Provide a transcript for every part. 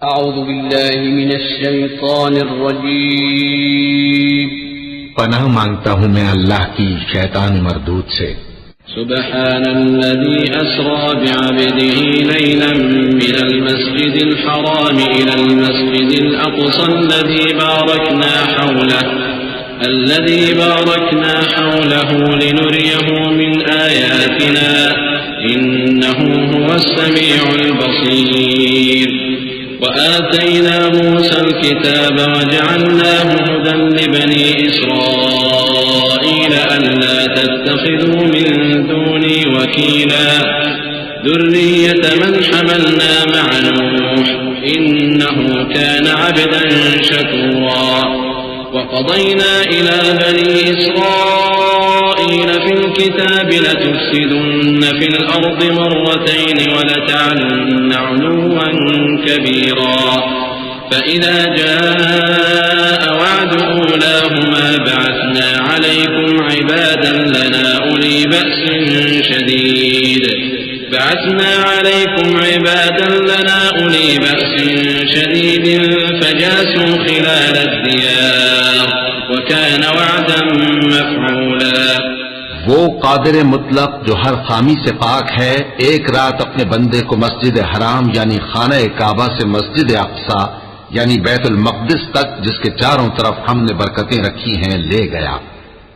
अऊज़ु बिल्लाहि मिनश शैतानिर रजीम। पनाह मांगता हूँ मैं अल्लाह की शैतान मरदूद से। सुब्हानल्लज़ी अस्रा बिअब्दिही लैलन मिनल मस्जिदिल हराम इलल मस्जिदिल अक़सा الذي باركنا حوله لنريه من آياتنا إنه هو السميع البصير وآتينا موسى الكتاب وجعلناه هدى لبني إسرائيل ألا تتخذوا من دوني وكيلا ذرية من حملنا مع نوح إنه كان عبدا شكورا وقضينا إلى بني إسرائيل في الكتاب لتفسدن في الأرض مرتين ولتعلن علوا كبيرا فإذا جاء وعد أولاهما بعثنا عليكم عبادا لنا أولي بأس شديد فجاسوا خلال الديار وكان وعدا मफ़ऊला। वो कादिर मुतलक जो हर खामी से पाक है, एक रात अपने बंदे को मस्जिद हराम यानी खाना काबा से मस्जिद अक़सा यानी बैतुल मक़दिस तक, जिसके चारों तरफ हमने बरकतें रखी हैं, ले गया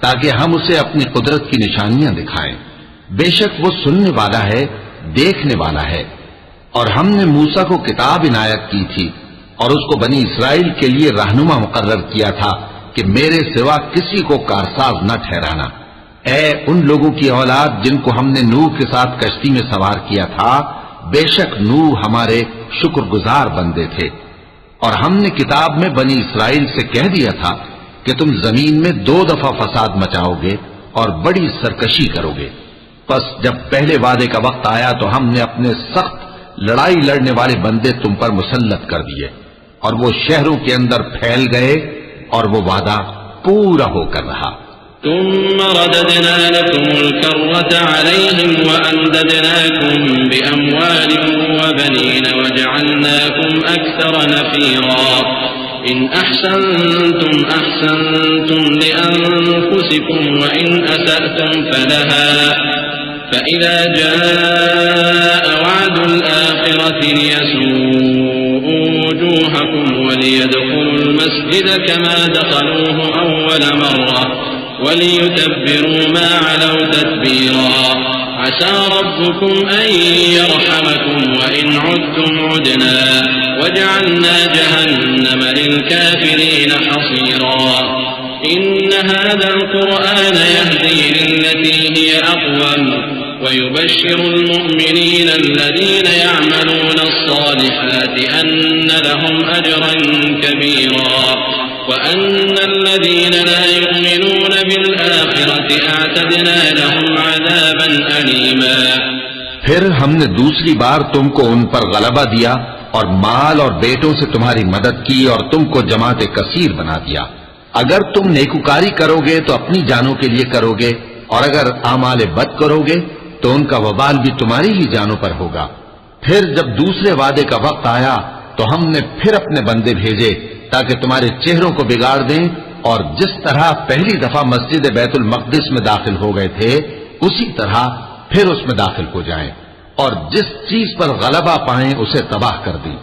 ताकि हम उसे अपनी कुदरत की निशानियां दिखाएं। बेशक वो सुनने वाला है, देखने वाला है। और हमने मूसा को किताब इनायत की थी और उसको बनी इसराइल के लिए रहनुमा मुकर्रर किया था कि मेरे सिवा किसी को कारसाज न ठहराना। ऐ उन लोगों की औलाद जिनको हमने नूह के साथ कश्ती में सवार किया था, बेशक नूह हमारे शुक्रगुजार बंदे थे। और हमने किताब में बनी इसराइल से कह दिया था कि तुम जमीन में 2 दफा फसाद मचाओगे और बड़ी सरकशी करोगे। बस जब पहले वादे का वक्त आया तो हमने अपने सख्त लड़ाई लड़ने वाले बंदे तुम पर मुसल्लत कर दिए और वो शहरों के अंदर फैल गए और वो वादा पूरा होकर रहा। तुम्मा रददना लकुमुल कर्रत अलैहिम व अमददनाकुम बिअमवालिन व बनीन व जअलनाकुम अक्सर नफीरा इन अहसनतुम अहसनतुम लिअनफुसिकुम व इन असअतुम फलहा فإذا جاء وعد الآخرة ليسوءوا وجوهكم وليدخلوا المسجد كما دخلوه أول مرة وليتبروا ما علوا تتبيرا عسى ربكم أن يرحمكم وإن عدتم عدنا وجعلنا جهنم للكافرين حصيرا إن هذا القرآن يهدي للتي هي أقوم ويبشر المؤمنين الذين يعملون الصالحات أن لهم أجرا كبيرا وأن الذين لا يؤمنون بالآخرة أعتدنا لهم عذابا أليما। फिर हमने दूसरी बार तुमको उन पर गलबा दिया और माल और बेटों से तुम्हारी मदद की और तुमको जमात कसीर बना दिया। अगर तुम नेकुकारी करोगे तो अपनी जानों के लिए करोगे और अगर आमाल बद करोगे तो उनका वबाल भी तुम्हारी ही जानों पर होगा। फिर जब दूसरे वादे का वक्त आया तो हमने फिर अपने बंदे भेजे ताकि तुम्हारे चेहरों को बिगाड़ दें और जिस तरह पहली दफा मस्जिद बैतुल मक़दिस में दाखिल हो गए थे उसी तरह फिर उसमें दाखिल हो जाएं और जिस चीज पर गलबा पाएं उसे तबाह कर दी।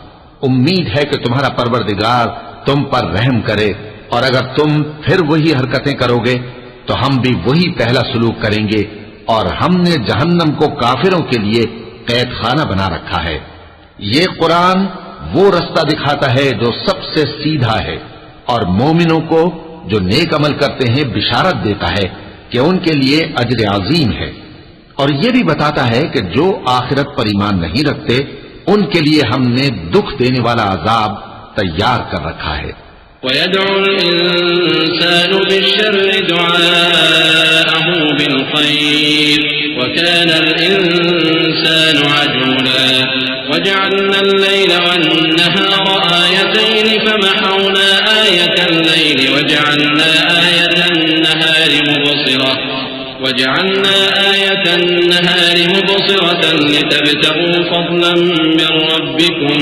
उम्मीद है कि तुम्हारा परवरदिगार तुम पर रहम करे और अगर तुम फिर वही हरकतें करोगे तो हम भी वही पहला सलूक करेंगे और हमने जहन्नम को काफिरों के लिए कैद खाना बना रखा है। ये कुरान वो रास्ता दिखाता है जो सबसे सीधा है और मोमिनों को जो नेक अमल करते हैं बिशारत देता है कि उनके लिए अजर अजीम है और ये भी बताता है कि जो आखिरत पर ईमान नहीं रखते उनके लिए हमने दुख देने वाला अजाब तैयार कर रखा है। ويدعو الإنسان بالشر دعاءه بالخير وكان الإنسان عجولا وجعلنا الليل والنهار آيتين فمحونا آية الليل وجعلنا آية النهار مبصرة لتبتغوا فضلا من ربكم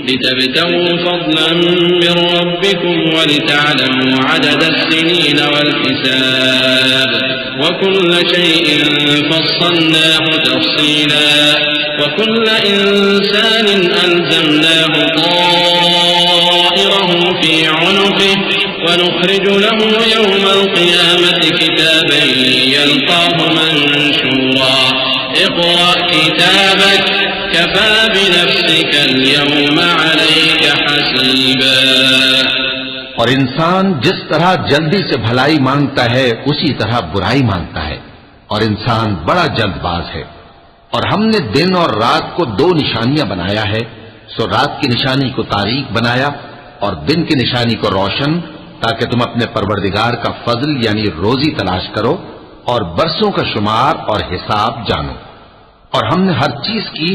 लितब्तगू फज़लन मिन रब्बिकुम वलितअलमू अददस्सिनीन वल्हिसाब वकुल्ल शैइन फस्सलनाहु तफ़सीला वकुल्ल इंसानिन अल्ज़मनाहु ताइरहु फ़ी उनुक़िहि वनुख़्रिज लहु यौमल क़ियामति किताबन यल्क़ाहु मंशूरा इक़रा किताबक कफ़ा बिनफ़्सिका अल-यौम अलैका हसीबा। और इंसान जिस तरह जल्दी से भलाई मांगता है उसी तरह बुराई मांगता है, और इंसान बड़ा जल्दबाज है। और हमने दिन और रात को दो निशानियां बनाया है, सो रात की निशानी को तारीक बनाया और दिन की निशानी को रोशन, ताकि तुम अपने परवरदिगार का फजल यानी रोजी तलाश करो और बरसों का शुमार और हिसाब जानो। और हमने हर चीज की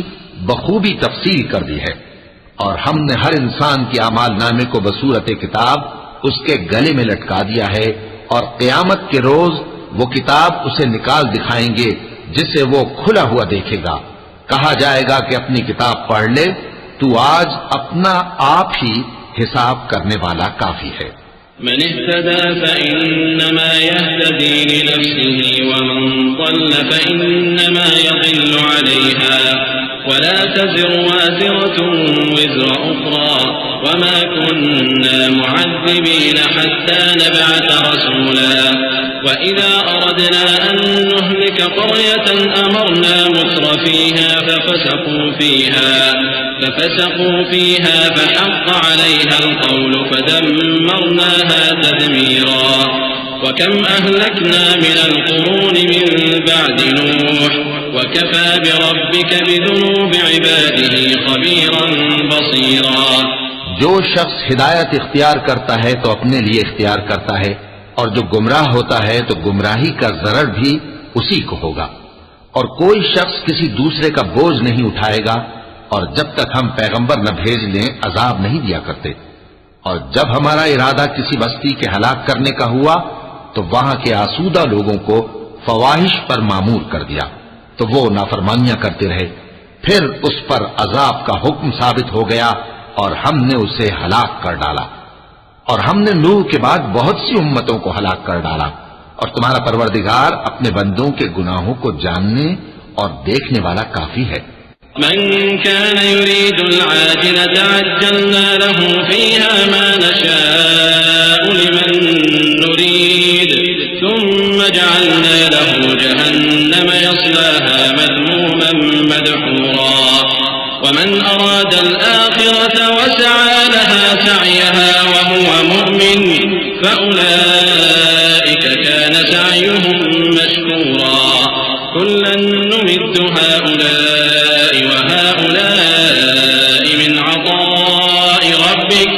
बखूबी तफसील कर दी है, और हमने हर इंसान की आमाल नामे को बसूरत किताब उसके गले में लटका दिया है, और क़यामत के रोज वो किताब उसे निकाल दिखाएंगे जिसे वो खुला हुआ देखेगा। कहा जाएगा कि अपनी किताब पढ़ ले, तू आज अपना आप ही हिसाब करने वाला काफी है। मन इह्तदा फइन्नमा यह्तदी लिनफ्सिही वमन ضل फइन्नमा यदिल्लु अलैहा वला तज़िरु वाज़िरतुन विज़रा उख़रा वमा कुन्ना मुअज़्ज़िबीन हत्ता नबअथ रसूला वइज़ा अरदना अन नुहलिक क़र्यतन अमरना मुत्रफ़ीहा ففسقوا فيها فحق عليها القول فدمرناها تدميرا وكم أهلكنا من القرون من بعد نوح وكفى بربك بذنوب عباده خبيرا بصيرا। जो शख्स हिदायत इख्तियार करता है तो अपने लिए इख्तियार करता है, और जो गुमराह होता है तो गुमराही का ज़रर भी उसी को होगा। और कोई शख्स किसी दूसरे का बोझ नहीं उठाएगा, और जब तक हम पैगंबर न भेज लें अजाब नहीं दिया करते। और जब हमारा इरादा किसी बस्ती के हलाक करने का हुआ तो वहां के आसूदा लोगों को फवाहिश पर मामूर कर दिया, तो वो नाफरमानियां करते रहे। फिर उस पर अजाब का हुक्म साबित हो गया और हमने उसे हलाक कर डाला। और हमने नूह के बाद बहुत सी उम्मतों को हलाक कर डाला। और तुम्हारा परवरदिगार अपने बंदों के गुनाहों को जानने और देखने वाला काफी है। मन कान युरीदुल आजिलत अज्जलना लहू फीहा मा नशाअ लिमन नुरीद सुम्मा जअलना लहू जहन्नम यस्लाहा मज़मूमन मदहूरा वमन अरादल आखिरत वसअ लहा सअयहा वहुवा मुमिन फउलाइका कान सअयुहुम मशकूरा कुल्लन नुमिद्दु हाउलाइ वहाउलाइ मिन अताइ रब्बिक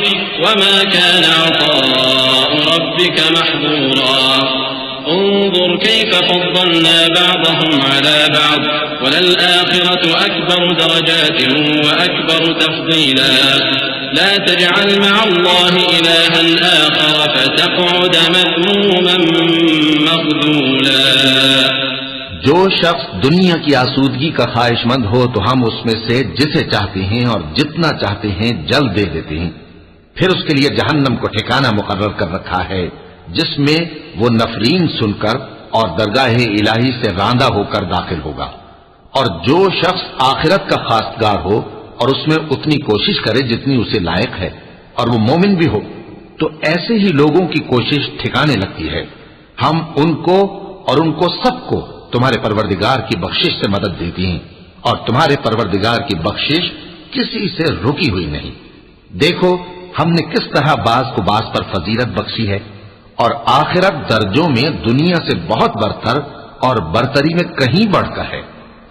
वमा कान अताउ रब्बिक महज़ूरा انظر كيف فضلنا بعضهم على بعض وللآخرة أكبر درجات وأكبر تفضيلا لا تجعل مع الله إلها آخر فتقعد مذموما مخذولا। जो शख्स दुनिया की आसूदगी का ख्वाहिशमंद हो तो हम उसमें से जिसे चाहते हैं और जितना चाहते हैं जल दे देते हैं। फिर उसके लिए जहन्नम को ठिकाना मुकर्रर कर रखा है, जिसमें वो नफरीन सुनकर और दरगाह इलाही से रांदा होकर दाखिल होगा। और जो शख्स आखिरत का खासगार हो और उसमें उतनी कोशिश करे जितनी उसे लायक है और वो मोमिन भी हो, तो ऐसे ही लोगों की कोशिश ठिकाने लगती है। हम उनको और उनको सबको तुम्हारे परवरदिगार की बख्शिश से मदद देती हैं, और तुम्हारे परवरदिगार की बख्शिश किसी से रुकी हुई नहीं। देखो हमने किस तरह बाज को बाज पर फजीलत बख्शी है, और आखिरत दर्जों में दुनिया से बहुत बरतर और बरतरी में कहीं बढ़कर है।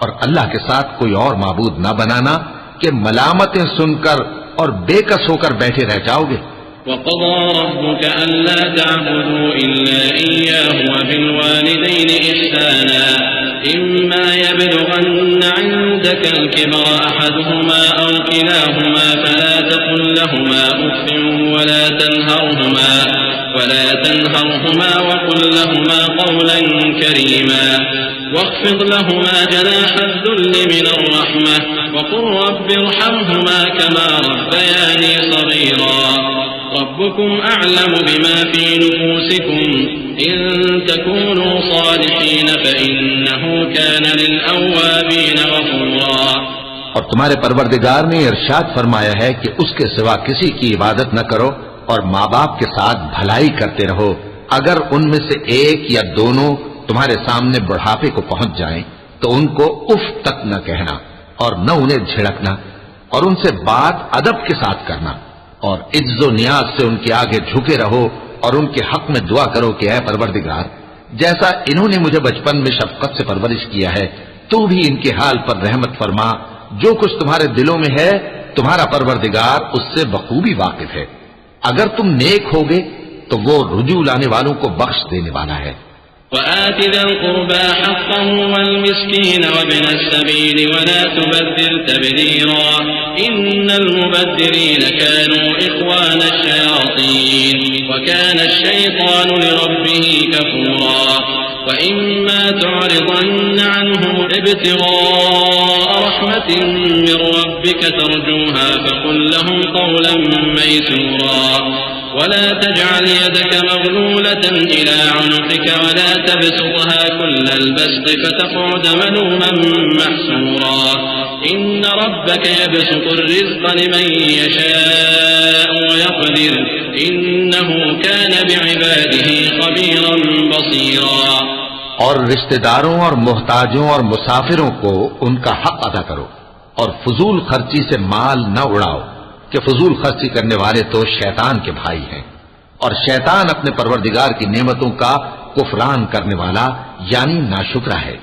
और अल्लाह के साथ कोई और माबूद न बनाना कि मलामतें सुनकर और बेकस होकर बैठे रह जाओगे। वक़ज़ा रब्बुका अल्ला तअबुदू इल्ला इय्याहु वबिलवालिदैनि इहसाना इम्मा यबलुगन्ना इंदका अल-किबरा अहदुहुमा औ किलाहुमा फला तक़ुल लहुमा उफ़्फ़िन वला तनहरहुमा वक़ुल लहुमा क़ौलन करीमा واخفض لهما جناح الذل من الرحمة وقل رب ارحمهما كما ربياني صغيرا ربكم أعلم بما في نفوسكم إن تكونوا صالحين فإنه كان للأوابين غفورا। और तुम्हारे परवरदिगार ने इरशाद फरमाया है कि उसके सिवा किसी की इबादत न करो और माँ बाप के साथ भलाई करते रहो। अगर उनमें से एक या दोनों तुम्हारे सामने बुढ़ापे को पहुंच जाएं, तो उनको उफ तक न कहना और न उन्हें झिड़कना और उनसे बात अदब के साथ करना और इज्जो नियाज से उनके आगे झुके रहो और उनके हक में दुआ करो कि ऐ परवरदिगार, जैसा इन्होंने मुझे बचपन में शफकत से परवरिश किया है, तू भी इनके हाल पर रहमत फरमा। जो कुछ तुम्हारे दिलों में है तुम्हारा परवरदिगार उससे बखूबी वाकिफ है। अगर तुम नेक होगे तो वो रुजू लाने वालों को बख्श देने वाला है। وآت ذا القربى حقه والمسكين وابن السبيل ولا تبذر تبذيرا إن المبذرين كانوا إخوان الشياطين وكان الشيطان لربه كفورا وإما تعرضن عنهم ابتغاء رحمة من ربك ترجوها فقل لهم قولا ميسورا ولا تجعل يدك مغلولة إلى عنقك ولا تبسطها كل البسط فتقعد ملوما محسورا إن ربك يبسط الرزق لمن يشاء ويقدر إنه كان بعباده خبيرا بصيرا। और रिश्तेदारों और मोहताजों और मुसाफिरों को उनका हक अदा करो और फजूल खर्ची से माल न उड़ाओ कि फजूल खर्ची करने वाले तो शैतान के भाई हैं और शैतान अपने परवरदिगार की नेमतों का कुफरान करने वाला यानी नाशुक्रा है।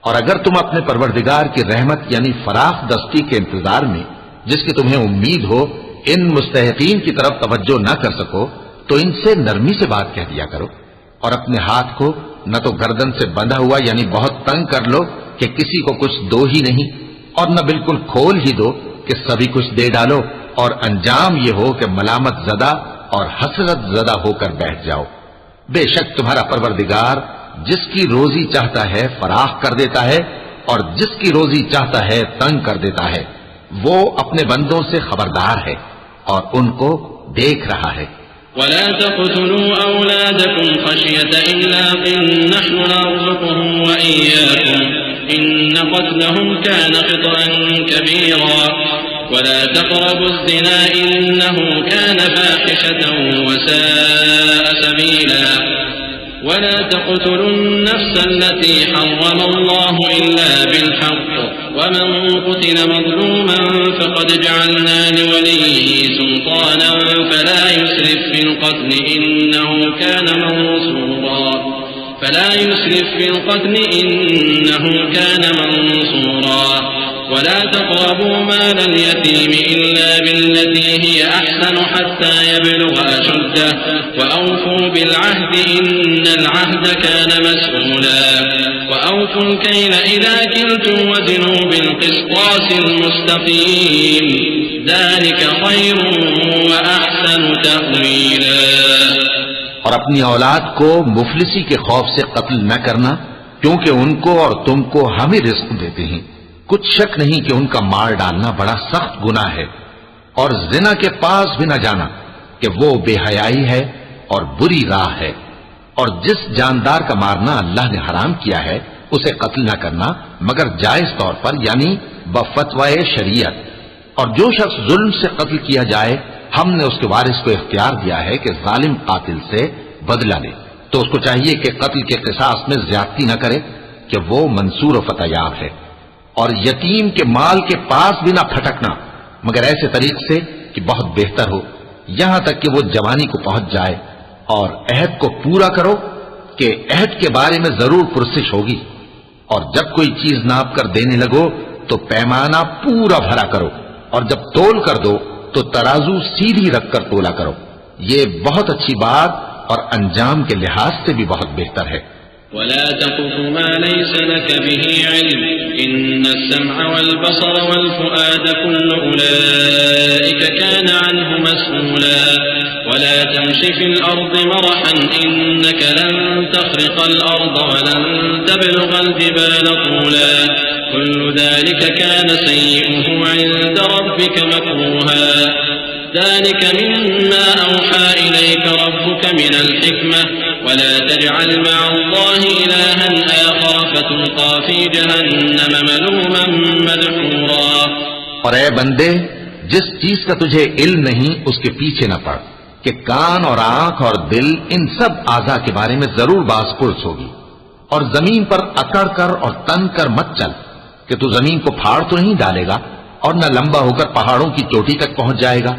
और अगर तुम अपने परवरदिगार की रहमत यानी फराख दस्ती के इंतजार में, जिसकी तुम्हें उम्मीद हो, इन मुस्तहिकीन की तरफ तवज्जो न कर सको तो इनसे नरमी से बात कह दिया करो और अपने हाथ को न तो गर्दन से बंधा हुआ यानी बहुत तंग कर लो कि किसी को कुछ दो ही नहीं और न बिल्कुल खोल ही दो कि सभी कुछ दे डालो और अंजाम ये हो कि मलामत ज़दा और हसरत ज़दा होकर बैठ जाओ। बेशक तुम्हारा परवरदिगार जिसकी रोजी चाहता है फराख कर देता है और जिसकी रोजी चाहता है तंग कर देता है। वो अपने बंदों से खबरदार है और उनको देख रहा है। वला तक़्तुलू औलादकुम ख़श्यत इम्लाक़ नहनु नरज़ुक़ुहुम व इय्याकुम इन्न क़त्लहुम कान ख़ित्अन कबीरा वला तक़रबु ज़िना इन्नहु कान फ़ाहिशतन व साअ सबीला वला तक़्तुलू النفس التي حرم الله إلا بالحق ومن قتل مظلوما فقد جعلنا لوليه سلطانا فلا يسرف في القتل إنه كان منصورا ولا تقربوا مال اليتيم إلا بالتي هي أحسن حتى يبلغ أشده وأوفوا بالعهد إن العهد كان مسؤولا وأوفوا الكيل إذا كلتم وزنوا بالقسطاس المستقيم ذلك خير وأحسن تأويلا। और अपनी औलाद को मुफलिसी के खौफ से कत्ल न करना, क्योंकि उनको और तुमको हम ही रिस्क देते हैं। कुछ शक नहीं कि उनका मार डालना बड़ा सख्त गुनाह है। और जिना के पास भी न जाना कि वो बेहयाई है और बुरी राह है। और जिस जानदार का मारना अल्लाह ने हराम किया है उसे कत्ल न करना मगर जायज तौर पर यानी बफतवाए शरीयत। और जो शख्स जुल्म से कत्ल किया जाए हमने उसके वारिस को इख्तियार दिया है कि जालिम कातिल से बदला ले, तो उसको चाहिए कि कत्ल के किसास में ज्यादती न करे कि वो मंसूर फतयाब है। और यतीम के माल के पास भी ना फटकना मगर ऐसे तरीके से कि बहुत बेहतर हो, यहां तक कि वो जवानी को पहुंच जाए। और अहद को पूरा करो कि अहद के बारे में जरूर पुरसिश होगी। और जब कोई चीज नाप कर देने लगो तो पैमाना पूरा भरा करो और जब तोल कर दो तो तराजू सीधी रखकर तोला करो। ये बहुत अच्छी बात और अंजाम के लिहाज से भी बहुत बेहतर है। वला तक़फ़ु मा लैसा लक बिही इल्म इन्न अस्समअ वल बसर वल फुआद कुल्लु उलाइका कान अन्हु मस्ऊला वला तमशी फिल अर्द मरहन इन्नका लन तख्रिक़ल अर्द वलन तबलुग़ल जिबाल तूला कुल्लु ज़ालिका कान सय्युहु इंद रब्बिका मकरूहा ذلك مما أوحى إليك ربك من الحكمة ولا تجعل مع الله إلها آخر فتلقى في جهنم ملوما مدحورا। और ऐ बंदे, जिस चीज का तुझे इल्म नहीं उसके पीछे न पड़ कि कान और आंख और दिल इन सब आज़ा के बारे में जरूर बास पुरस होगी। और जमीन पर अकड़ कर और तन कर मत चल कि तू जमीन को फाड़ तो नहीं डालेगा और न लंबा होकर पहाड़ों की चोटी तक पहुंच जाएगा।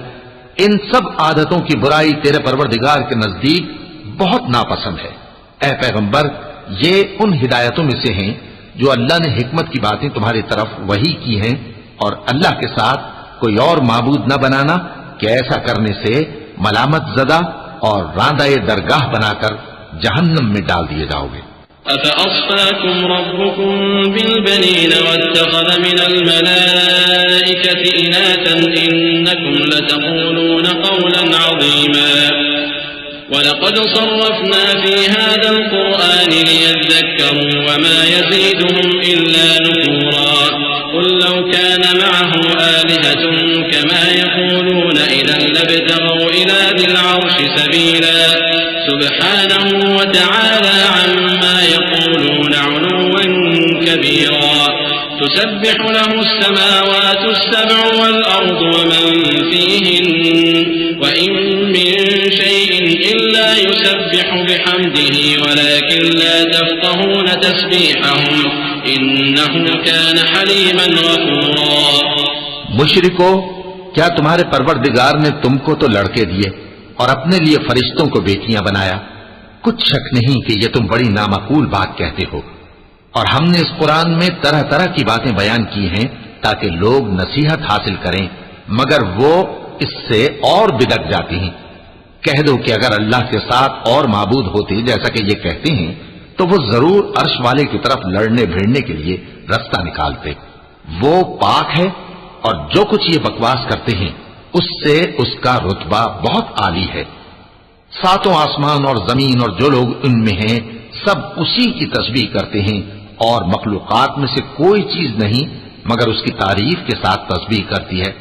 इन सब आदतों की बुराई तेरे परवरदिगार के नजदीक बहुत नापसंद है। ऐ पैगंबर, ये उन हिदायतों में से हैं जो अल्लाह ने हिकमत की बातें तुम्हारी तरफ वही की हैं, और अल्लाह के साथ कोई और माबूद न बनाना कि ऐसा करने से मलामत ज़दा और रांदाए दरगाह बनाकर जहन्नम में डाल दिए जाओगे। अफ़अस्फ़ाकुम रब्बुकुम बिलबनीन वत्तख़ज़ मिनल मलाइकति इनातन इन्नकुम लतक़ूलून क़ौलन अज़ीमा वलक़द सर्रफ़ना फ़ी हाज़ल क़ुरआन लियज़्ज़क्करू वमा यज़ीदुहुम इल्ला नुफ़ूरा क़ुल लौ कान मअहु आलिहतुन कमा यक़ूलून इज़न लब्तग़ू इला ज़िल अर्शि सबीला सुब्हानहु व तआला अम्मा यक़ूलून उलुव्वन कबीरा तुसब्बिहु लहु अस्समावातु अस्सब'ु वल अर्दु वमन फ़ीहिन्न व इन मिन शैइन इल्ला युसब्बिहु बिहम्दिही वलाकिन ला तफ़क़हून तस्बीहहुम इन्नहु कान हलीमन गफ़ूरा। मुशरिको, क्या तुम्हारे परवरदिगार ने तुमको तो लड़के दिए और अपने लिए फरिश्तों को बेटियां बनाया? कुछ शक नहीं कि ये तुम बड़ी नामाकूल बात कहते हो। और हमने इस कुरान में तरह तरह की बातें बयान की हैं ताकि लोग नसीहत हासिल करें, मगर वो इससे और बिदक जाते हैं। कह दो कि अगर अल्लाह के साथ और माबूद होते जैसा कि ये कहते हैं तो वो जरूर अर्श वाले की तरफ लड़ने भिड़ने के लिए रास्ता निकालते। वो पाक है और जो कुछ ये बकवास करते हैं उससे उसका रुतबा बहुत आली है। सातों आसमान और जमीन और जो लोग उनमें हैं सब उसी की तस्बीह करते हैं, और मखलूकात में से कोई चीज नहीं मगर उसकी तारीफ के साथ तस्बीह करती है,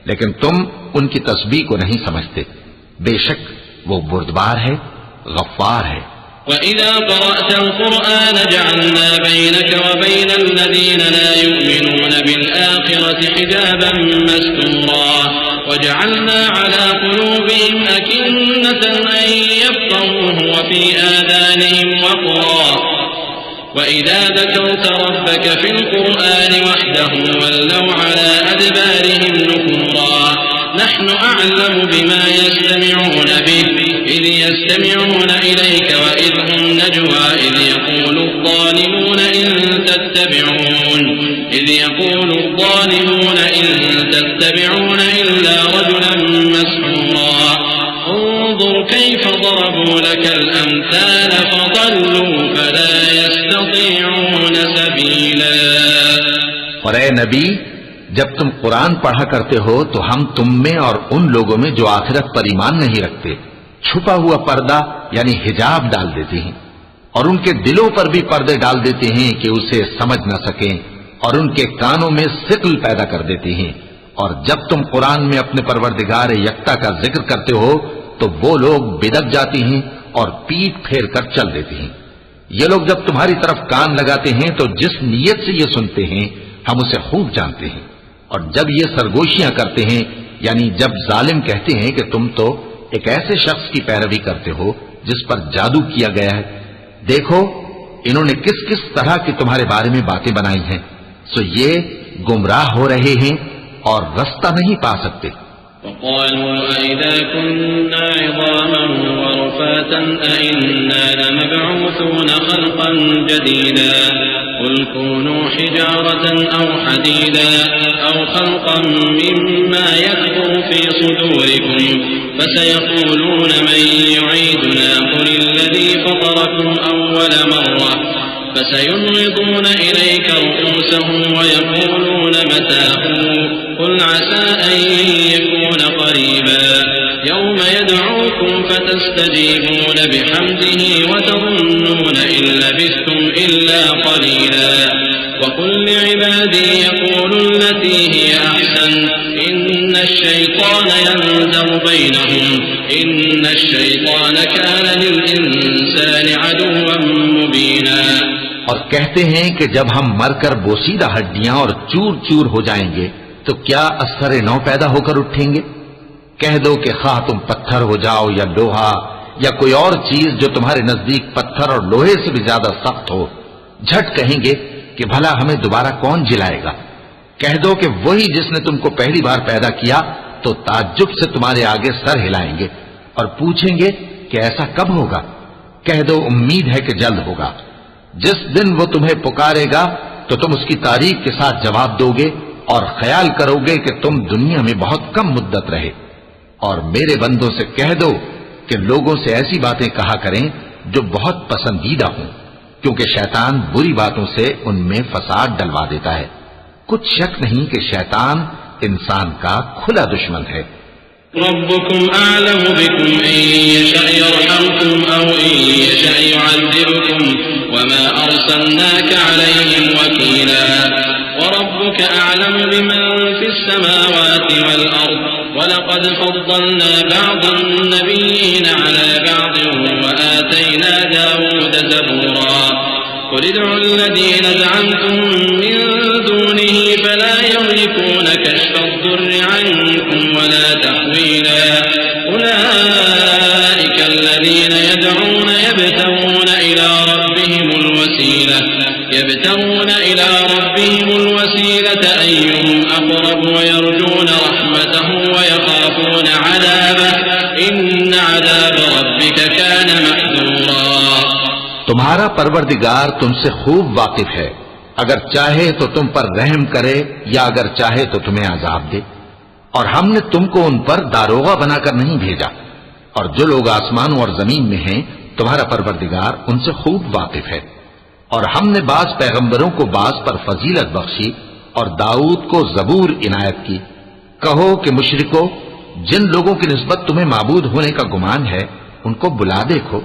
लेकिन तुम उनकी तस्बीह को नहीं समझते। बेशक वो बुर्दबार है, गफ्फार है। वइज़ा क़रअतल क़ुरआन जअलना बैनक व बैनल लज़ीना ला युमिनून बिल आखिरति हिजाबन मस्तूरा वजअलना अला क़ुलूबिहिम अकिन्नतन अन यफ़क़हूहु व फ़ी आज़ानिहिम वक़रा वइज़ा ज़करत रब्बक फ़िल क़ुरआन वहदहु वल्लौ अला अदबारिहिम नुफ़ूरा नहनु अअलमु बिमा यस्तमिऊन बिहि إذ يستمعون إليك وإذ هم نجوى إذ يقول الظالمون إن تتبعون إلا رجلا مسحورا انظر كيف ضربوا لك الأمثال فضلوا فلا يستطيعون سبيلا। और ऐ नबी, जब तुम कुरान पढ़ा करते हो तो हम तुम में और उन लोगों में जो आखिरत पर ईमान नहीं रखते छुपा हुआ पर्दा यानी हिजाब डाल देते हैं, और उनके दिलों पर भी पर्दे डाल देते हैं कि उसे समझ न सकें, और उनके कानों में सिकल पैदा कर देते हैं। और जब तुम कुरान में अपने परवरदिगार यक्ता का जिक्र करते हो तो वो लोग बिदक जाते हैं और पीठ फेर कर चल देते हैं। ये लोग जब तुम्हारी तरफ कान लगाते हैं तो जिस नीयत से ये सुनते हैं हम उसे खूब जानते हैं, और जब ये सरगोशियां करते हैं यानी जब जालिम कहते हैं कि तुम तो एक ऐसे शख्स की पैरवी करते हो जिस पर जादू किया गया है, देखो इन्होंने किस किस तरह की तुम्हारे बारे में बातें बनाई हैं, सो ये गुमराह हो रहे हैं और रास्ता नहीं पा सकते। وقالوا أإذا كنا عظاما ورفاتا أإنا لمبعوثون خلقا جديدا قل كونوا حجارة أو حديدا أو خلقا مما يكبر في صدوركم فسيقولون من يعيدنا قل الذي فطركم أول مرة فسينغضون إليك رؤوسهم ويقولون متى قل عسى أن يكون قريبا यौम यदऊकुम फतस्तजीबून बिहम्दिही वतज़ुन्नून इन लबिस्थुम इल्ला क़लीला वक़ुल लिइबादी यक़ूलु लती हिय अहसन इन्नश्शैतान यंज़गु बैनहुम इन्नश्शैतान कान लिल-इंसानि अदुव्वन मुबीना। और कहते हैं कि जब हम मरकर बोसीदा हड्डियां और चूर चूर हो जाएंगे तो क्या असर नौ पैदा होकर उठेंगे? कह दो कि खाह तुम पत्थर हो जाओ या लोहा या कोई और चीज जो तुम्हारे नजदीक पत्थर और लोहे से भी ज्यादा सख्त हो, झट कहेंगे कि भला हमें दोबारा कौन जिलाएगा। कह दो कि वही जिसने तुमको पहली बार पैदा किया तो ताज्जुब से तुम्हारे आगे सर हिलाएंगे और पूछेंगे कि ऐसा कब होगा। कह दो उम्मीद है कि जल्द होगा। जिस दिन वो तुम्हें पुकारेगा तो तुम उसकी तारीख के साथ जवाब दोगे और ख्याल करोगे कि तुम दुनिया में बहुत कम मुद्दत रहे। और मेरे बंदों से कह दो कि लोगों से ऐसी बातें कहा करें जो बहुत पसंदीदा हों, क्योंकि शैतान बुरी बातों से उनमें फसाद डलवा देता है। कुछ शक नहीं कि शैतान इंसान का खुला दुश्मन है। रब्बुकुम अअलमु बिकुम इन यशअ यरहमकुम औ इन यशअ युअज़्ज़िबकुम वमा अर्सलनाका अलैहिम वकीला वरब्बुका अअलमु बिमन फिस समावाति वल अर्द वलक़द फद्दलना बअदन नबिय्यीना अला बअदिन वआतैना दाऊद ज़बूरा क़ुल उद'उ अल्लज़ीना ज़अमतुम मिन दूनिही फला यमलिकूना कश्फ़ अद्दुर्रि अन्कुम वला तहवीला उलाइका अल्लज़ीना यद'ऊना यब्तगूना इला रब्बिहिमुल वसीलता अय्युहुम अक़रब वयरजूना रहमतहु वयख़ाफ़ूना अज़ाबहु इन्न अज़ाब रब्बिका कान महज़ूरा। तुम्हारा परवरदिगार तुमसे खूब वाकिफ है, अगर चाहे तो तुम पर रहम करे या अगर चाहे तो तुम्हें अजाब दे। और हमने तुमको उन पर दारोगा बनाकर नहीं भेजा, और जो लोग आसमानों और जमीन में हैं तुम्हारा परवरदिगार उनसे खूब वाकिफ है। और हमने बाज पैगंबरों को बाज पर फजीलत बख्शी और दाऊद को जबूर इनायत की। कहो कि मुशरिको, जिन लोगों की निस्बत तुम्हें माबूद होने का गुमान है उनको बुला देखो,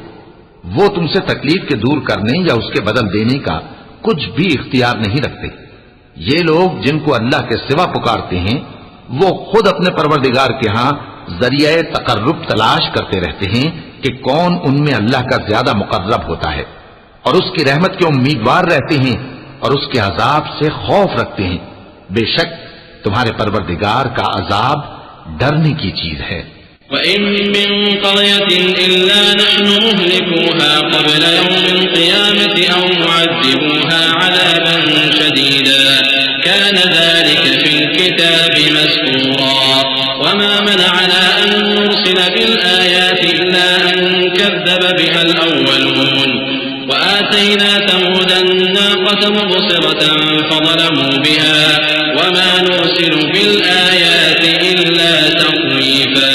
वो तुमसे तकलीफ के दूर करने या उसके बदल देने का कुछ भी इख्तियार नहीं रखते। ये लोग जिनको अल्लाह के सिवा पुकारते हैं वो खुद अपने परवरदिगार के यहां जरिए तकर्रुब तलाश करते रहते हैं कि कौन उनमें अल्लाह का ज्यादा मुकर्रब होता है, और उसकी रहमत के उम्मीदवार रहते हैं और उसके अजाब से खौफ रखते हैं। बेशक तुम्हारे परवरदिगार का अजाब डरने की चीज है। वइन मिन क़रयतिन इल्ला नहनु मुहलिकूहा क़ब्ल यौमिल क़ियामति औ मुअज़्ज़िबूहा अज़ाबन शदीदा कान ज़ालिका फ़िल किताबि मस्कूरा वमा मनअना अन नुरसिल बिल आयाति इल्ला अन कज़्ज़ब बिहल अव्वलून वआतैना समूद अन्नाक़त मुबसिरतन फज़लमू बिहा वमा नुरसिलु बिल आयाति इल्ला तख़वीफ़ा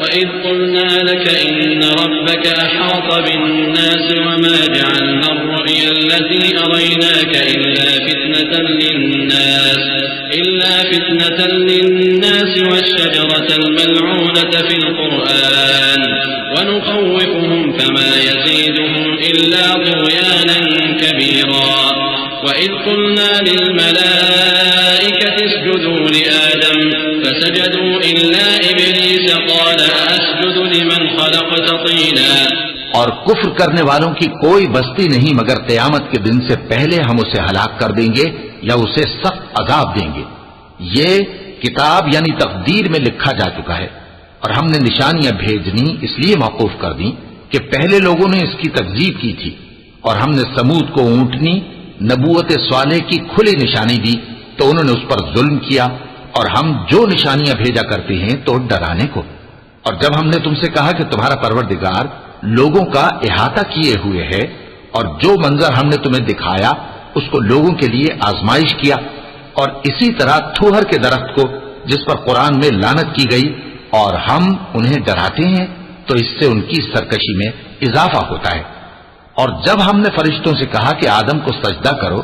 وإذ قلنا لك إن ربك أحاط بالناس وما جعلنا الرؤيا التي أريناك إلا فتنة للناس والشجرة الملعونة في القرآن ونخوفهم فما يزيدهم إلا طغيانا كبيرا وإذ قلنا للملائكة اسجدوا لآدم فسجدوا إلا إبليس قال أسجد لمن خلقت طينا। और कुफ्र करने वालों की कोई बस्ती नहीं मगर क़यामत के दिन से पहले हम उसे हलाक कर देंगे या उसे सख्त अजाब देंगे। ये किताब यानी तकदीर में लिखा जा चुका है, और हमने निशानियां भेजनी इसलिए मौकूफ कर दी कि पहले लोगों ने इसकी तकजीब की थी। और हमने समूद को ऊंटनी नबूवत स्वालेह की खुली निशानी दी तो उन्होंने उस पर जुल्म किया, और हम जो निशानियां भेजा करते हैं तो डराने को। और जब हमने तुमसे कहा कि तुम्हारा परवरदिगार लोगों का इहाता किए हुए है और जो मंजर हमने तुम्हें दिखाया उसको लोगों के लिए आजमाइश किया, और इसी तरह थूहर के दरख्त को जिस पर कुरान में लानत की गई, और हम उन्हें डराते हैं तो इससे उनकी सरकशी में इजाफा होता है। और जब हमने फरिश्तों से कहा कि आदम को सजदा करो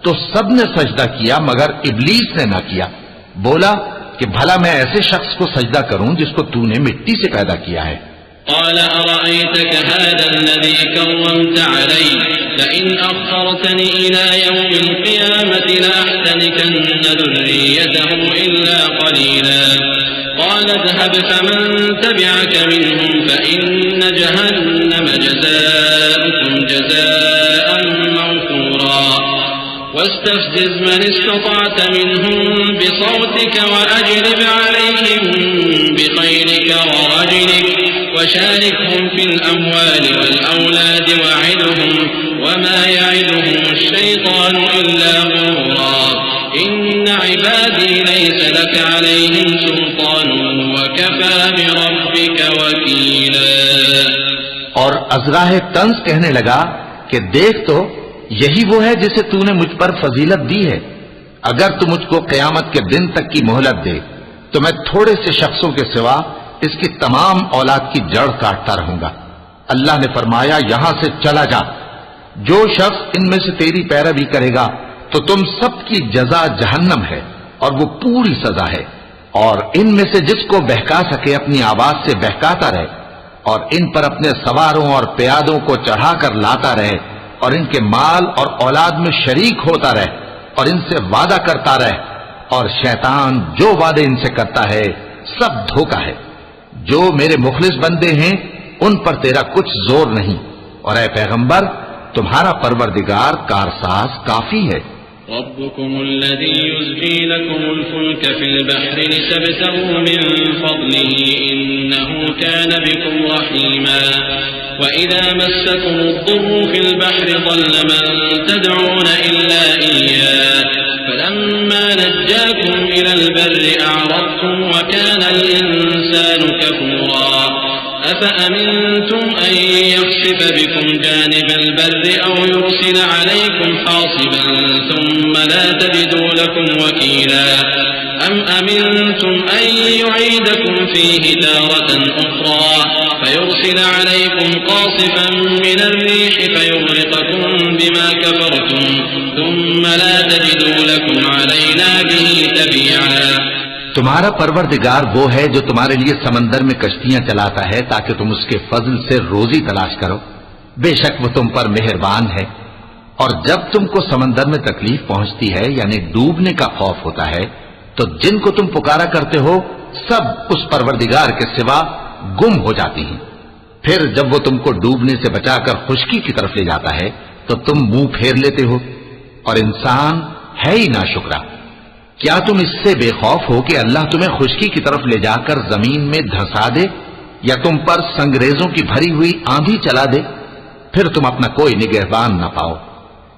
तो सबने सजदा किया मगर इब्लीस ने ना किया। बोला कि भला मैं ऐसे शख्स को सजदा करूं जिसको तूने मिट्टी से पैदा किया है। قال أرأيتك هذا الذي كرمت علي لئن أخرتني إلى يوم القيامة لأحتنكن ذريته إلا قليلا قال اذهب فمن تبعك منهم فإن جهنم جزاؤكم جزاء موفورا واستفزز من استطعت منهم بصوتك وأجلب عليهم بخيلك ورجلك وشاركهم في الأموال والأولاد وعدهم وما يعدهم الشيطان إلا غرورا إن عبادي ليس لك عليهم سلطان وكفى بربك وكيلا। और अज़राह तंस कहने लगा कि देख तो यही वो है जिसे तूने मुझ पर फजीलत दी है। अगर तू मुझको क़यामत के दिन तक की मोहलत दे तो मैं थोड़े से शख्सों के सिवा इसकी तमाम औलाद की जड़ काटता रहूंगा। अल्लाह ने फरमाया, यहां से चला जा। जो शख्स इनमें से तेरी पैरवी करेगा तो तुम सबकी जजा जहन्नम है और वो पूरी सजा है। और इनमें से जिसको बहका सके अपनी आवाज से बहकाता रहे और इन पर अपने सवारों और प्यादों को चढ़ाकर लाता रहे और इनके माल और औलाद में शरीक होता रहे और इनसे वादा करता रहे, और शैतान जो वादे इनसे करता है सब धोखा है। जो मेरे मुखलिस बंदे हैं उन पर तेरा कुछ जोर नहीं, और ऐ पैगंबर तुम्हारा परवरदिगार कारसाज काफी है। रब्बुकुम अल्लज़ी युज़्जी लकुमुल फुल्क फिल बहरि लितब्तगू मिन फ़ज़लिही इन्नहू कान बिकुम रहीमा व इज़ा मस्सकुमुद्दुर्रु फिल बहरि ज़ल्ल मन तदऊन इल्ला इय्याह फलम्मा नज्जाकुम इलल बर्रि अअरज़्तुम व कानल इंसानु कफूरा अफ़अमिनतुम अन यख़सिफ़ बिकुम जानिबल बर्रि औ युरसिल अलैकुम हासिबन ثم لا تجدوا لكم وكيلا أم أمنتم أن يعيدكم فيه تارة أخرى فيرسل عليكم قاصفا من الريح فيغرقكم بما كفرتم ثم لا تجدوا لكم علينا به تبيعا। तुम्हारा परवरदिगार वो है जो तुम्हारे लिए समंदर में कश्तियां चलाता है ताकि तुम उसके फजल से रोजी तलाश करो। बेशक वो तुम पर मेहरबान है। और जब तुमको समंदर में तकलीफ पहुंचती है यानी डूबने का खौफ होता है तो जिनको तुम पुकारा करते हो सब उस परवरदिगार के सिवा गुम हो जाती हैं। फिर जब वो तुमको डूबने से बचाकर खुश्की की तरफ ले जाता है तो तुम मुंह फेर लेते हो, और इंसान है ही नाशुक्रा। क्या तुम इससे बेखौफ हो कि अल्लाह तुम्हें खुश्की की तरफ ले जाकर जमीन में धंसा दे या तुम पर संगरेजों की भरी हुई आंधी चला दे, फिर तुम अपना कोई निगहबान ना पाओ।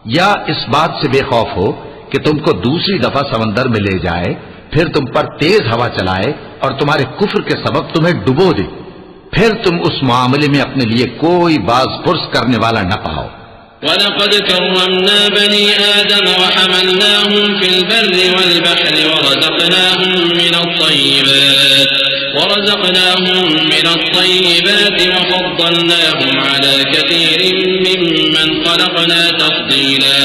या इस बात से बेखौफ हो कि तुमको दूसरी दफा समंदर में ले जाए, फिर तुम पर तेज हवा चलाए और तुम्हारे कुफ्र के सबब तुम्हें डुबो दे, फिर तुम उस मामले में अपने लिए कोई बाज पुर्स करने वाला न पाओ। वलक़द कर्रमना बनी आदम वहमलनाहुम फिल बर्रि वल बहरि वरज़क़नाहुम मिनत-तय्यिबात वफ़द्दलनाहुम अला कसीरिन मिम्मन ख़लक़ना तफ़दीला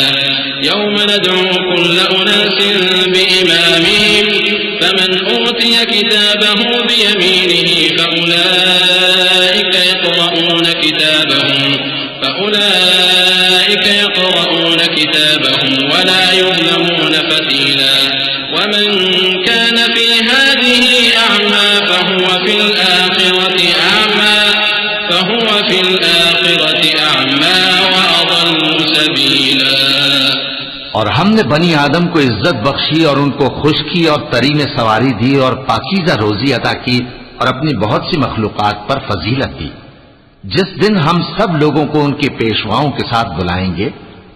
यौम नद'ू कुल्ल उनासिन बिइमामिहिम फमन ऊतिय किताबहु बियमीनिहि फ़उलाइका यक़रऊन किताबहुम वला युज़लमून फ़तीला वमन कान फ़ी हाज़िहि अअमा फ़हुव फ़िल आख़िरति अअमा व अضल्लु सबीला। और हमने बनी आदम को इज्जत बख्शी और उनको खुश्की और तरी में सवारी दी और पाकीज़ा रोजी अता की और अपनी बहुत सी मखलूक़ात पर फजीलत दी। जिस दिन हम सब लोगों को उनके पेशवाओं के साथ बुलाएंगे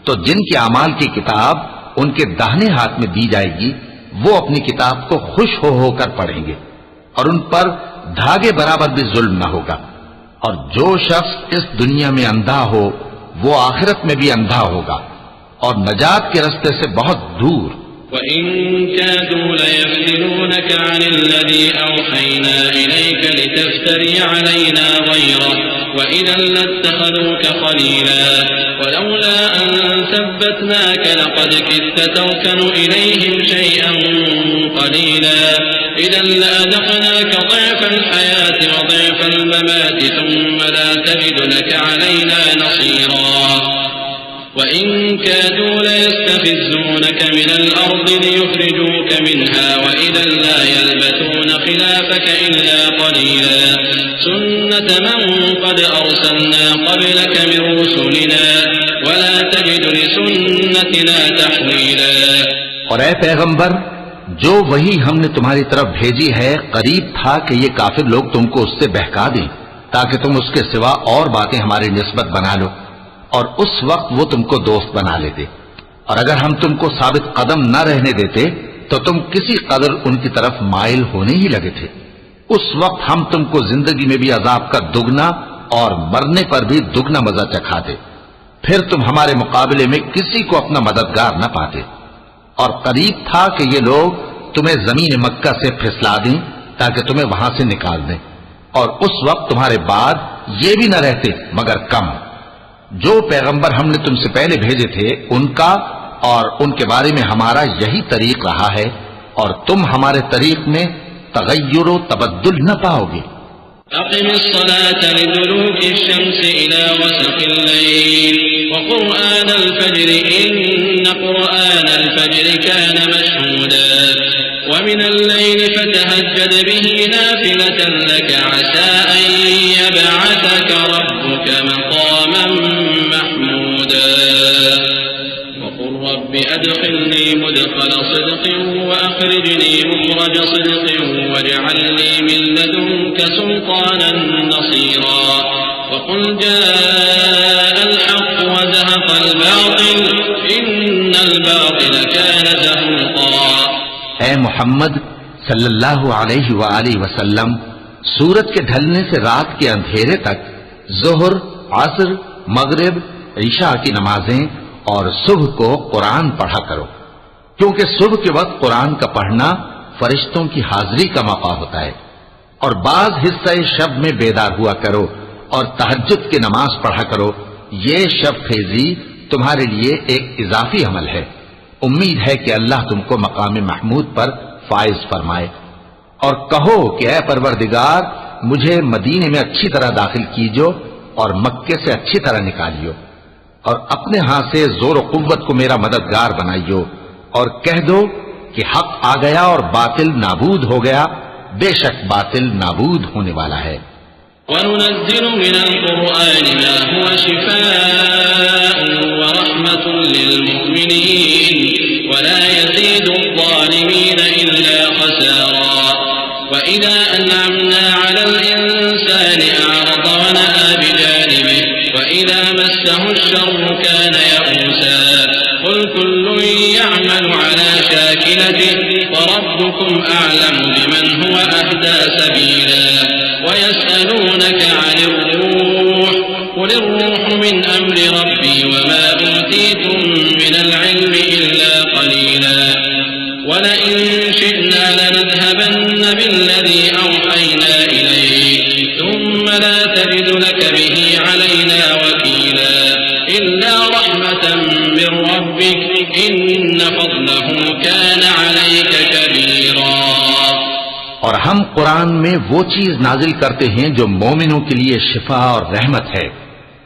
तो जिनके अमाल की किताब उनके दाहिने हाथ में दी जाएगी वो अपनी किताब को खुश हो होकर पढ़ेंगे और उन पर धागे बराबर भी जुल्म न होगा। और जो शख्स इस दुनिया में अंधा हो वो आखिरत में भी अंधा होगा और नजात के रास्ते से बहुत दूर। वइन कादू लयफ्तिनूनक अनिल्लज़ी औहयना इलैक लितफ्तरी अलैना गैरह वइज़न लत्तख़ज़ूक ख़लीला वलौला अन ثبتناك لقد كدت تركن إليهم شيئا قليلا إذا لأذقناك ضعف الحياة وضعف الممات ثم لا تجد لك علينا نصيرا وإن كادوا ليستفزونك من الأرض ليخرجوك منها وإذا لا يلبثون خلافك إلا قليلا سنة من قد أرسلنا قبلك من رسلنا ولا تجد لسنتنا تحويلا। और ऐ पैगंबर, जो वही हमने तुम्हारी तरफ भेजी है करीब था कि ये काफिर लोग तुमको उससे बहका दें ताकि तुम उसके सिवा और बातें हमारी निस्बत बना लो, और उस वक्त वो तुमको दोस्त बना लेते। और अगर हम तुमको साबित कदम न रहने देते तो तुम किसी कदर उनकी तरफ माइल होने ही लगे थे। उस वक्त हम तुमको जिंदगी में भी अजाब का दुगना और मरने पर भी दुगना मजा चखाते, फिर तुम हमारे मुकाबले में किसी को अपना मददगार न पाते। और करीब था कि ये लोग तुम्हें जमीन मक्का से फिसला दें ताकि तुम्हें वहां से निकाल दें, और उस वक्त तुम्हारे बाद ये भी न रहते मगर कम। जो पैगंबर हमने तुमसे पहले भेजे थे उनका और उनके बारे में हमारा यही तरीक रहा है, और तुम हमारे तरीक में तगय्युर व तबद्दुल न पाओगे। अक़िमिस्सलात लिदुलूकी शम्स इला वसक़िल लैल व क़ुरआनल फ़ज्र इन्न क़ुरआनल फ़ज्र कान मशहूदा व मिनल लैल फ़तहज्जद बिही नाफ़िलतन लक असा अन यबअसक रब्बुक मक़ामन महमूदा व क़ुल रब्बि अदख़िलनी मुदख़ल सिद्क़िन व अख़रिजनी मुख़रज सिद्क़िन वजअलनी मिन लदुनक सुल्तानन नसीरा व क़ुल जाअल हक़्क़ व ज़हक़ल बातिल इन्नल बातिल कान ज़हूक़ा। ऐ मोहम्मद सल्लल्लाहु अलैहि व आलिहि वसल्लम, सूरज के ढलने से रात के अंधेरे तक ज़ोहर, असर, मगरिब, ईशा की नमाजें और सुबह को कुरान पढ़ा करो, क्योंकि सुबह के वक्त कुरान का पढ़ना फरिश्तों की हाजिरी का मौका होता है। और बाज हिस्सा शब में बेदार हुआ करो और तहज्जुद की नमाज पढ़ा करो। ये शब फेजी तुम्हारे लिए एक इजाफी अमल है। उम्मीद है कि अल्लाह तुमको मकाम महमूद पर फाइज फरमाए। और कहो कि ऐ परवरदिगार, मुझे मदीने में अच्छी तरह दाखिल कीजो और मक्के से अच्छी तरह निकालियो, और अपने हाथ से जोर और कुव्वत को मेरा मददगार बनाइयो, और कह दो कि हक आ गया और बातिल नाबूद हो गया, बेशक बातिल नाबूद होने वाला है। वनुनज़्ज़िलु मिनल क़ुरआनि मा हुवा शिफ़ाअन व रहमतुन लिल मुमिनीन व ला यज़ीदु ज़्ज़ालिमीन इल्ला ख़सारा व इज़ा अनअमना अलल इंसानि अ'रज़ व नअा बिजानिबिहि व इज़ा मस्सहु अश-शर्रु कान यa'ूसा क़ुल कुल्लुन यa'मलु अला शाकिलतिहि व रब्बुकुम अ'लमु बिमन हुवा अहदा सबीला ويسألونك عن الروح قل الروح من أمر ربي وما أوتيتم من العلم إلا قليلا ولئن شئنا لنذهبن بالذي أوحينا إليك ثم لا تجد لك به علينا وكيلا إلا رحمة من ربك إن فضله كان عليك كبيرا। और हम कुरान में वो चीज नाजिल करते हैं जो मोमिनों के लिए शिफा और रहमत है,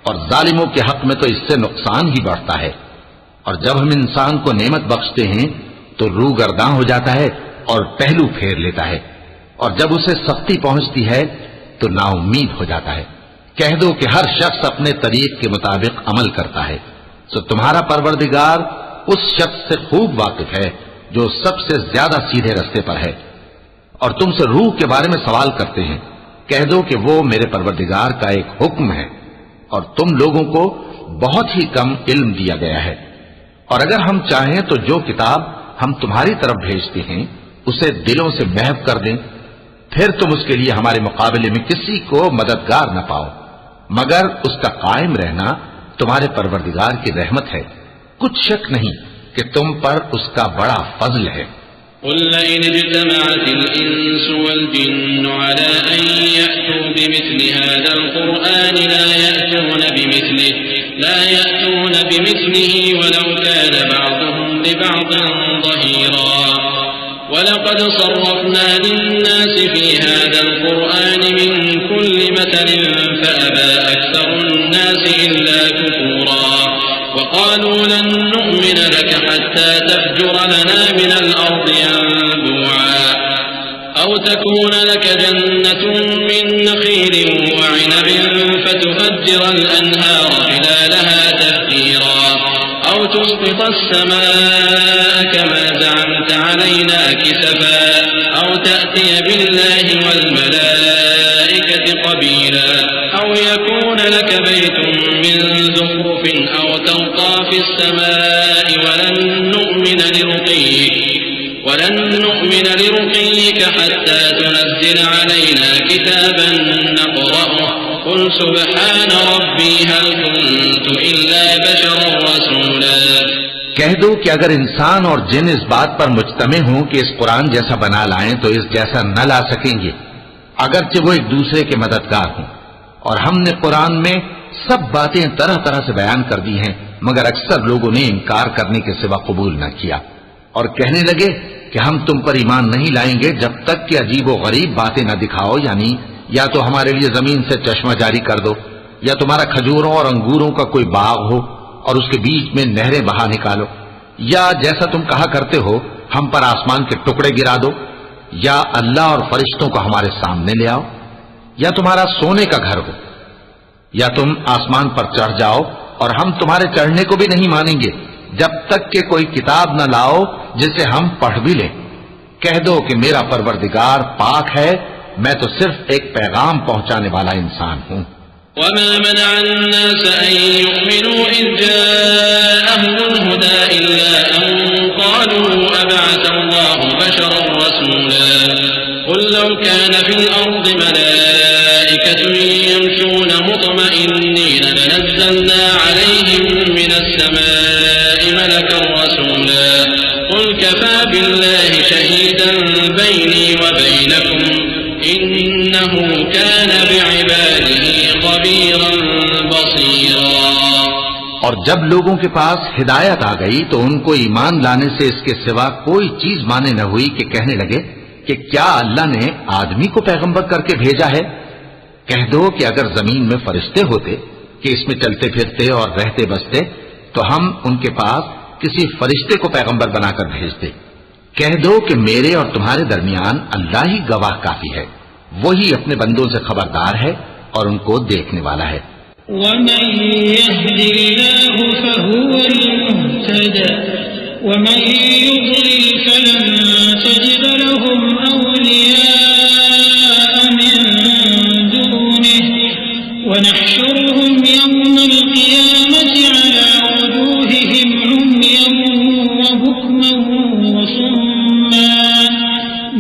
और जालिमों के हक में तो इससे नुकसान ही बढ़ता है। और जब हम इंसान को नेमत बख्शते हैं तो रूह गर्दां हो जाता है और पहलू फेर लेता है, और जब उसे सख्ती पहुंचती है तो नाउम्मीद हो जाता है। कह दो कि हर शख्स अपने तरीक के मुताबिक अमल करता है, तो तुम्हारा परवरदिगार उस शख्स से खूब वाकिफ है जो सबसे ज्यादा सीधे रास्ते पर है। और तुमसे रूह के बारे में सवाल करते हैं, कह दो कि वो मेरे परवरदिगार का एक हुक्म है और तुम लोगों को बहुत ही कम इल्म दिया गया है। और अगर हम चाहें तो जो किताब हम तुम्हारी तरफ भेजते हैं उसे दिलों से महव कर दें, फिर तुम उसके लिए हमारे मुकाबले में किसी को मददगार न पाओ, मगर उसका कायम रहना तुम्हारे परवरदिगार की रहमत है। कुछ शक नहीं कि तुम पर उसका बड़ा फजल है। قل لئن اجتمعت الإنس والجن على أن يأتوا بمثل هذا القرآن لا يأتون بمثله ولو वलक़द सर्रफ़ना लिन्नासि फ़ी हाज़ल क़ुरआनि मिन कुल्लि मथलिन फ़अबा अक्सरुन्नासि इल्ला कुफ़ूरा वक़ालू लन नु'मिन लक हत्ता तफ़जुर लना मिनल अर्दि यंबुआ औ तकून लक जन्नतुन मिन नख़ीलिन वअनबिन फ़तुफ़ज्जिरल अनहार ख़िलालहा तफ़जीरा औ तुस्क़ित अस्समाअ कमा ज़अमत अलैना किसफ़ा औ तअतिय बिल्लाहि वल मलाइकति क़बीला औ यकून लक बैतुन मिन ज़ुख़रुफ़िन औ तर्क़ा फ़िस्समाइ वलन नु'मिन लिरुक़य्यिक हत्ता तुनज़्ज़िल अलैना किताबन नक़रअहु क़ुल सुब्हान रब्बी हल कुन्तु इल्ला बशरन रसूला। कह दो कि अगर इंसान और जिन इस बात पर मुज्तमे हों कि इस कुरान जैसा बना लाएं तो इस जैसा न ला सकेंगे, अगरचे वो एक दूसरे के मददगार हों। और हमने कुरान में सब बातें तरह तरह से बयान कर दी हैं, मगर अक्सर लोगों ने इनकार करने के सिवा कबूल न किया और कहने लगे कि हम तुम पर ईमान नहीं लाएंगे जब तक कि अजीब व गरीब बातें न दिखाओ, यानी या तो हमारे लिए जमीन से चश्मा जारी कर दो, या तुम्हारा खजूरों और अंगूरों का कोई बाग हो और उसके बीच में नहरें बहा निकालो, या जैसा तुम कहा करते हो हम पर आसमान के टुकड़े गिरा दो, या अल्लाह और फरिश्तों को हमारे सामने ले आओ, या तुम्हारा सोने का घर हो, या तुम आसमान पर चढ़ जाओ और हम तुम्हारे चढ़ने को भी नहीं मानेंगे जब तक कि कोई किताब न लाओ जिसे हम पढ़ भी लें। कह दो कि मेरा परवरदिगार पाक है, मैं तो सिर्फ एक पैगाम पहुंचाने वाला इंसान हूं। वमा मनअ अन्नास अन युमिनू इज़ जाअहुमुल हुदा इल्ला अन क़ालू अबअथ अल्लाहु बशरन रसूला क़ुल लौ कान फिल अर्दि मलाइकतुन यमशून मुत्मइन्नीन लनज़्ज़लना अलैहिम मिनस समाइ मलकन रसूला क़ुल कफ़ा बिल्लाहि शहीदन बैनी व बैनकुम इन्नहु कान बिइबादिही ख़बीरन बसीरा। और जब लोगों के पास हिदायत आ गई तो उनको ईमान लाने से इसके सिवा कोई चीज माने न हुई कि कहने लगे कि क्या अल्लाह ने आदमी को पैगंबर करके भेजा है। कह दो कि अगर जमीन में फरिश्ते होते कि इसमें चलते फिरते और रहते बसते तो हम उनके पास किसी फरिश्ते को पैगंबर बनाकर भेजते। कह दो कि मेरे और तुम्हारे दरमियान अल्लाह ही गवाह काफी है, वही अपने बंदों से खबरदार है और उनको देखने वाला है। वमन यहदिल्लाहु फहुवल मुहतदा वमन युद्लिल फलन तजिद लहुम औलिया मिन दूनिहि वनहशुरुहुम यौमल क़ियामति अला वजूहिहिम उम्यन व बुकमन व सुम्मा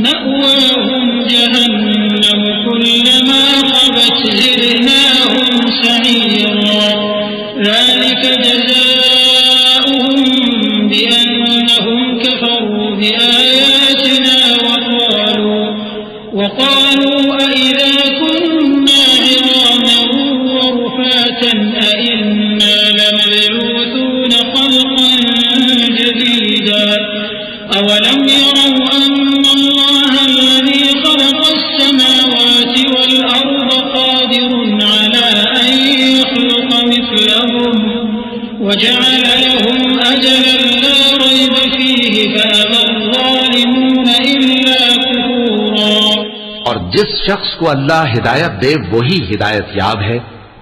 मअवाहुम जहन्नम कुल्लमा ख़बत ज़िदनाहुम सईरा ज़ालिक जज़ाउहुम बिअन्नहुम कफ़रू बिआयातिना वक़ालू अइज़ा कुन्ना इज़ामन व रुफ़ातन अइन्ना लमबऊसून ख़ल्क़न जदीदा अवलम यरौ अन्ना अल्लाह अल्लज़ी ख़लक़ अस्समावाति वल अर्ज़ क़ादिरुन अला अन यख़्लुक़ मिस्लहुम वजअल लहुम अजलन ला रैब फ़ीहि फ़अबा अज़्ज़ालिमून इल्ला कुफ़ूरा। और जिस शख्स को अल्लाह हिदायत दे वही हिदायत याब है,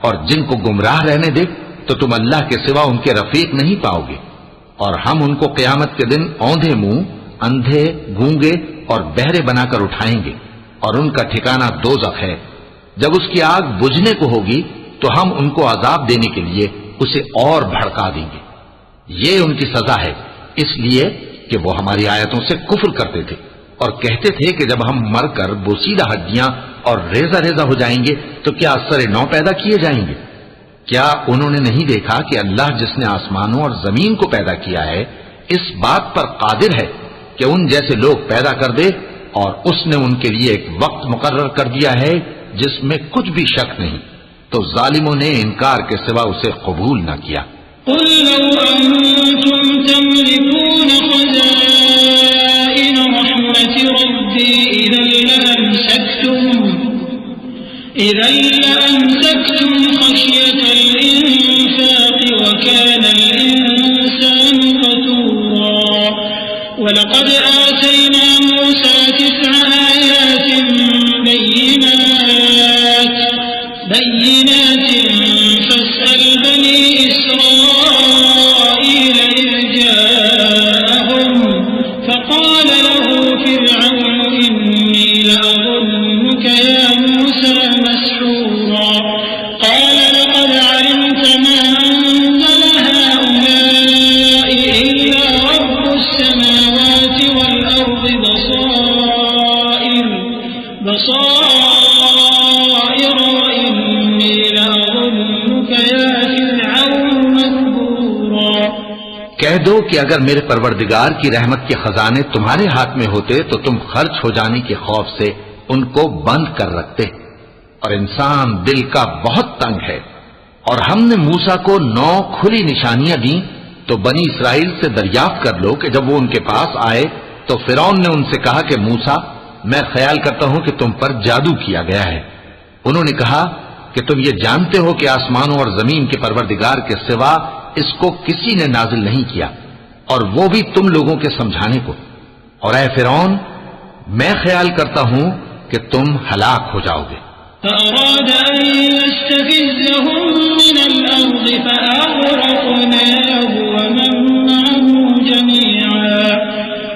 और जिनको गुमराह रहने दे तो तुम अल्लाह के सिवा उनके रफीक नहीं पाओगे। और हम उनको क़यामत के दिन औंधे मुंह, अंधे, गूंगे और बहरे बनाकर उठाएंगे और उनका ठिकाना दोज़ख है। जब उसकी आग बुझने को होगी तो हम उनको अजाब देने के लिए उसे और भड़का देंगे। ये उनकी सजा है इसलिए कि वो हमारी आयतों से कुफ्र करते थे और कहते थे कि जब हम मरकर बोसीदा हड्डियां और रेजा रेजा हो जाएंगे तो क्या असर नौ पैदा किए जाएंगे। क्या उन्होंने नहीं देखा कि अल्लाह जिसने आसमानों और जमीन को पैदा किया है इस बात पर कादिर है कि उन जैसे लोग पैदा कर दे, और उसने उनके लिए एक वक्त मुकर्रर कर दिया है जिसमें कुछ भी शक नहीं। तो जालिमों ने इनकार के सिवा उसे कबूल न किया। कुल लौ अंतुम तमलिकून खज़ाइन رحمة ربي إذا لأمسكتم خشية الإنفاق وكان الإنسان قتورا ولقد آتينا موسى 9 آيات بينات فاسأل بني إسرائيل إذ جاءهم فقال له فرعون إني لأظنك يا موسى مسحورا قال لقد علمت ما أنزل هؤلاء إلا رب السماوات والأرض بصائر وإني لأظنك يا فرعون مثبورا कह दो कि अगर मेरे परवरदिगार की रहमत के खजाने तुम्हारे हाथ में होते तो तुम खर्च हो जाने के खौफ से उनको बंद कर रखते। और इंसान दिल का बहुत तंग है। और हमने मूसा को 9 खुली निशानियां दी तो बनी इसराइल से दरियाफ्त कर लो कि जब वो उनके पास आए तो फिरौन ने उनसे कहा कि मूसा, मैं ख्याल करता हूं कि तुम पर जादू किया गया है। उन्होंने कहा कि तुम ये जानते हो कि आसमानों और जमीन के परवरदिगार के सिवा इसको किसी ने नाजिल नहीं किया, और वो भी तुम लोगों के समझाने को। और ऐ फिरौन, मैं ख्याल करता हूं कि तुम हलाक हो जाओगे। فأراد أن يستفزهم من الأرض فأغرقناه ومن معه جميعا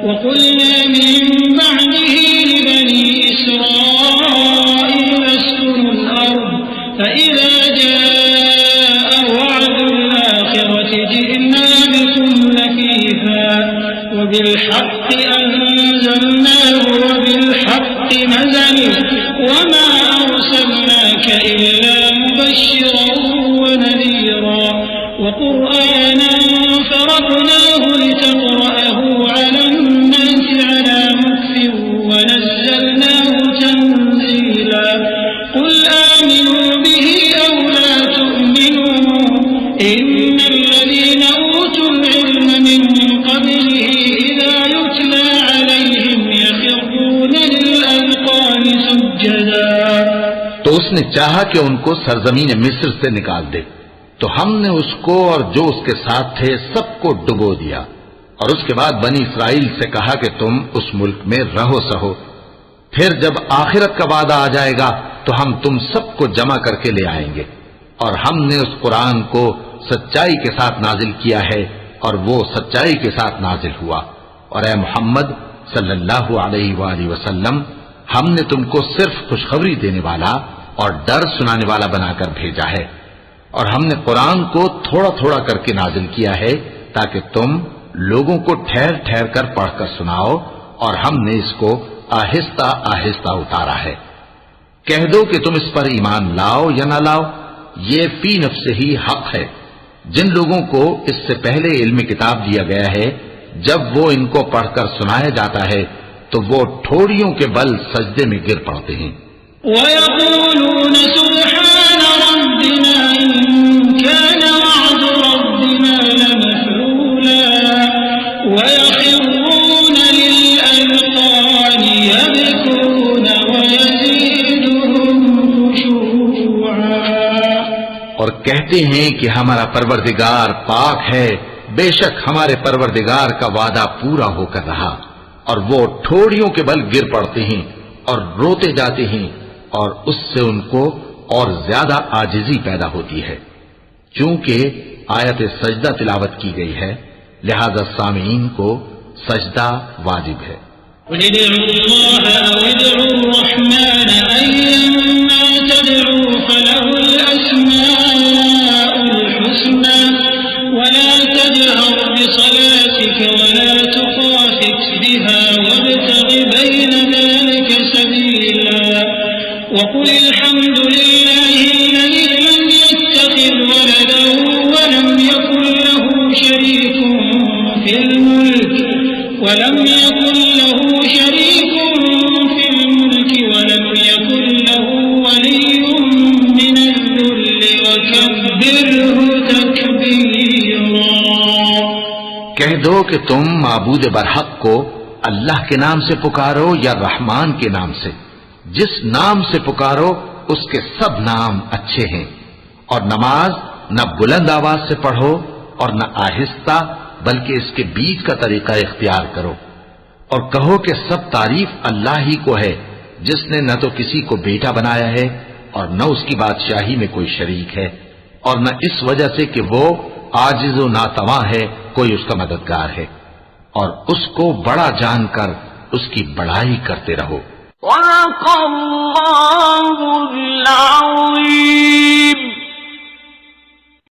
وقلنا من بعده لبني إسرائيل اسكنوا الأرض فإذا جاء وعد الآخرة جئنا بكم لفيفا وبالحق أنزلناه وبالحق نزل وما أرسلناك إلا مبشرا ونذيرا وقرآنا فرقناه لتقرأه على الناس على مكث ونزلناه تنزيلا قل آمنوا به أو لا تؤمنوا إن الذين أوتوا العلم من قبله إذا يتلى عليهم يخرون للأذقان سجدا। तो उसने चाहा कि उनको सरजमीन मिस्र से निकाल दे, तो हमने उसको और जो उसके साथ थे सबको डुबो दिया। और उसके बाद बनी इसराइल से कहा कि तुम उस मुल्क में रहो सहो, फिर जब आखिरत का वादा आ जाएगा तो हम तुम सबको जमा करके ले आएंगे। और हमने उस कुरान को सच्चाई के साथ नाजिल किया है और वो सच्चाई के साथ नाजिल हुआ। और ए मोहम्मद सल्लल्लाहु अलैहि वसल्लम, हमने तुमको सिर्फ खुशखबरी देने वाला और डर सुनाने वाला बनाकर भेजा है। और हमने कुरान को थोड़ा थोड़ा करके नाजिल किया है ताकि तुम लोगों को ठहर ठहर कर पढ़कर सुनाओ, और हमने इसको आहिस्ता आहिस्ता उतारा है। कह दो कि तुम इस पर ईमान लाओ या ना लाओ, ये फी नफ्से ही हक है। जिन लोगों को इससे पहले इल्म किताब दिया गया है, जब वो इनको पढ़कर सुनाया जाता है तो वो ठोड़ियों के बल सजदे में गिर पड़ते हैं। वयक़ूलून सुब्हान रब्बिना इन कान वअद रब्बिना लमफ़ऊला वयख़िरून लिलअज़क़ान यबकून वयज़ीदुहुम खुशूआ। और कहते हैं कि हमारा परवरदिगार पाक है, बेशक हमारे परवरदिगार का वादा पूरा होकर रहा। और वो ठोड़ियों के बल गिर पड़ते हैं और रोते जाते हैं, और उससे उनको और ज्यादा आजिजी पैदा होती है। चूंकि आयत सजदा तिलावत की गई है, लिहाजा सामीन को सजदा वाजिब है। وقل الحمد لله الذي لم يتخذ ولدا ولم يكن له شريك في الملك ولم يكن له ولي من الذل وكبره تكبيرا। कह दो कि तुम माबूद बरहक को अल्लाह के नाम से पुकारो या रहमान के नाम से, जिस नाम से पुकारो उसके सब नाम अच्छे हैं। और नमाज न बुलंद आवाज से पढ़ो और न आहिस्ता, बल्कि इसके बीच का तरीका इख्तियार करो। और कहो कि सब तारीफ अल्लाह ही को है, जिसने न तो किसी को बेटा बनाया है और न उसकी बादशाही में कोई शरीक है, और न इस वजह से कि वो आजिज़ व नातवा है कोई उसका मददगार है। और उसको बड़ा जानकर उसकी बड़ाई करते रहो।